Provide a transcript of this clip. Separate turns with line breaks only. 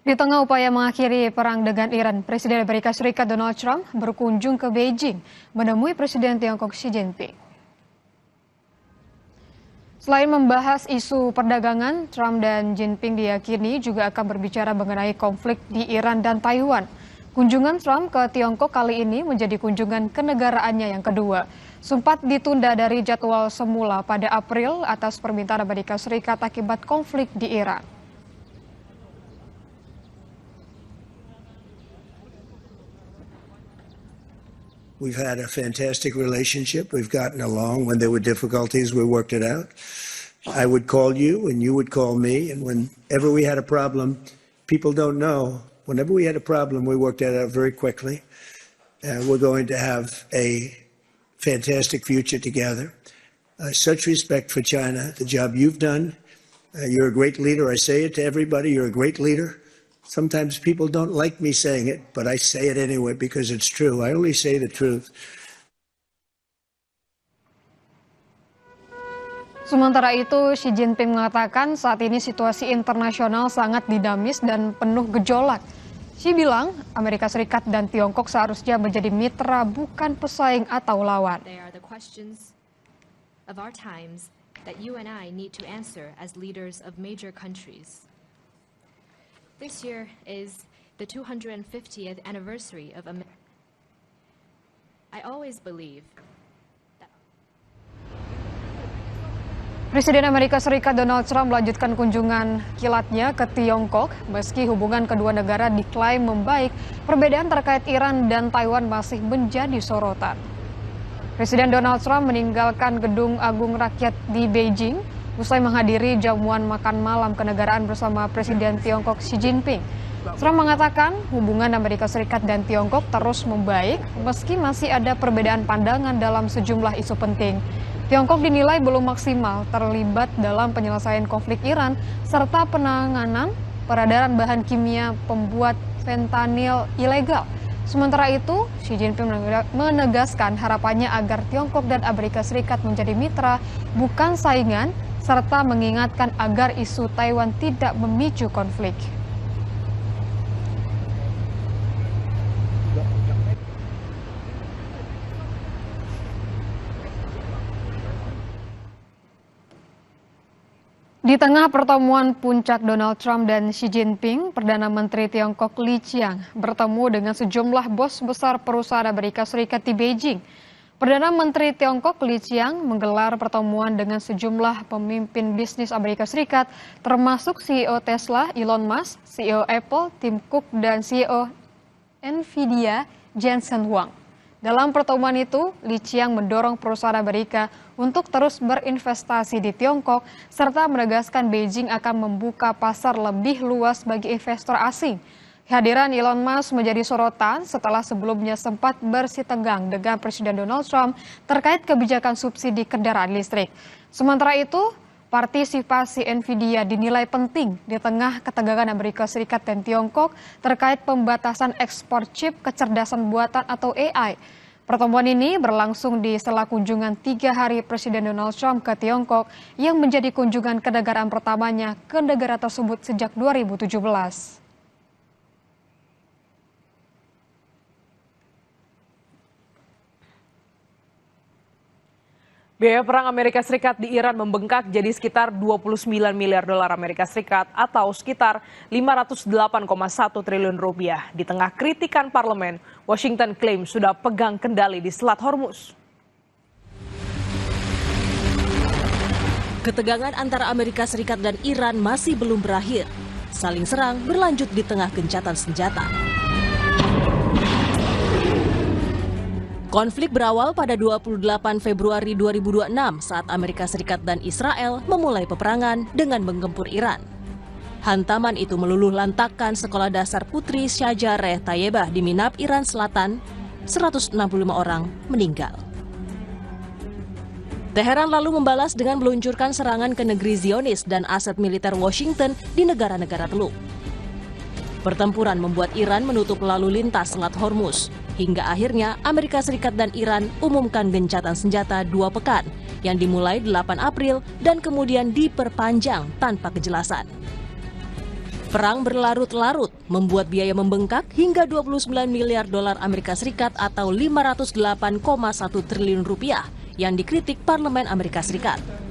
Di tengah upaya mengakhiri perang dengan Iran, Presiden Amerika Serikat Donald Trump berkunjung ke Beijing menemui Presiden Tiongkok Xi Jinping. Selain membahas isu perdagangan, Trump dan Jinping diyakini juga akan berbicara mengenai konflik di Iran dan Taiwan. Kunjungan Trump ke Tiongkok kali ini menjadi kunjungan kenegaraannya yang kedua. Sempat ditunda dari jadwal semula pada April atas permintaan Amerika Serikat akibat konflik di Iran.
We've had a fantastic relationship. We've gotten along. When there were difficulties, we worked it out. I would call you and you would call me. And whenever we had a problem, people don't know. Whenever we had a problem, we worked that out very quickly. We're going to have a fantastic future together. Such respect for China, the job you've done. You're a great leader. I say it to everybody. You're a great leader. Sometimes people don't like me saying it, but I say it anyway because it's true. I only say the truth.
Sementara itu, Xi Jinping mengatakan saat ini situasi internasional sangat dinamis dan penuh gejolak. Xi bilang Amerika Serikat dan Tiongkok seharusnya menjadi mitra bukan pesaing atau lawan.
They are the questions of our times that you and I need to answer as leaders of major countries. This year is the 250th anniversary of America. I always believe that
Presiden Amerika Serikat Donald Trump melanjutkan kunjungan kilatnya ke Tiongkok. Meski hubungan kedua negara diklaim membaik, perbedaan terkait Iran dan Taiwan masih menjadi sorotan. Presiden Donald Trump meninggalkan Gedung Agung Rakyat di Beijing usai menghadiri jamuan makan malam kenegaraan bersama Presiden Tiongkok Xi Jinping. Trump mengatakan hubungan Amerika Serikat dan Tiongkok terus membaik meski masih ada perbedaan pandangan dalam sejumlah isu penting. Tiongkok dinilai belum maksimal terlibat dalam penyelesaian konflik Iran serta penanganan peredaran bahan kimia pembuat fentanyl ilegal. Sementara itu, Xi Jinping menegaskan harapannya agar Tiongkok dan Amerika Serikat menjadi mitra bukan saingan, serta mengingatkan agar isu Taiwan tidak memicu konflik. Di tengah pertemuan puncak Donald Trump dan Xi Jinping, Perdana Menteri Tiongkok Li Qiang bertemu dengan sejumlah bos besar perusahaan Amerika Serikat di Beijing. Perdana Menteri Tiongkok Li Qiang menggelar pertemuan dengan sejumlah pemimpin bisnis Amerika Serikat, termasuk CEO Tesla Elon Musk, CEO Apple Tim Cook, dan CEO Nvidia Jensen Huang. Dalam pertemuan itu, Li Qiang mendorong perusahaan Amerika untuk terus berinvestasi di Tiongkok, serta menegaskan Beijing akan membuka pasar lebih luas bagi investor asing. Kehadiran Elon Musk menjadi sorotan setelah sebelumnya sempat bersitegang dengan Presiden Donald Trump terkait kebijakan subsidi kendaraan listrik. Sementara itu, partisipasi Nvidia dinilai penting di tengah ketegangan Amerika Serikat dan Tiongkok terkait pembatasan ekspor chip kecerdasan buatan atau AI. Pertemuan ini berlangsung di sela kunjungan 3 hari Presiden Donald Trump ke Tiongkok yang menjadi kunjungan kenegaraan pertamanya ke negara tersebut sejak 2017.
Biaya perang Amerika Serikat di Iran membengkak jadi sekitar 29 miliar dolar Amerika Serikat atau sekitar 508,1 triliun rupiah. Di tengah kritikan parlemen, Washington klaim sudah pegang kendali di Selat Hormuz.
Ketegangan antara Amerika Serikat dan Iran masih belum berakhir. Saling serang berlanjut di tengah gencatan senjata. Konflik berawal pada 28 Februari 2026 saat Amerika Serikat dan Israel memulai peperangan dengan menggempur Iran. Hantaman itu meluluh lantakkan sekolah dasar putri Syajareh Tayyibah di Minab, Iran Selatan. 165 orang meninggal. Teheran lalu membalas dengan meluncurkan serangan ke negeri Zionis dan aset militer Washington di negara-negara Teluk. Pertempuran membuat Iran menutup lalu lintas Selat Hormuz. Hingga akhirnya Amerika Serikat dan Iran umumkan gencatan senjata 2 pekan yang dimulai 8 April dan kemudian diperpanjang tanpa kejelasan. Perang berlarut-larut membuat biaya membengkak hingga 29 miliar dolar Amerika Serikat atau 508,1 triliun rupiah yang dikritik Parlemen Amerika Serikat.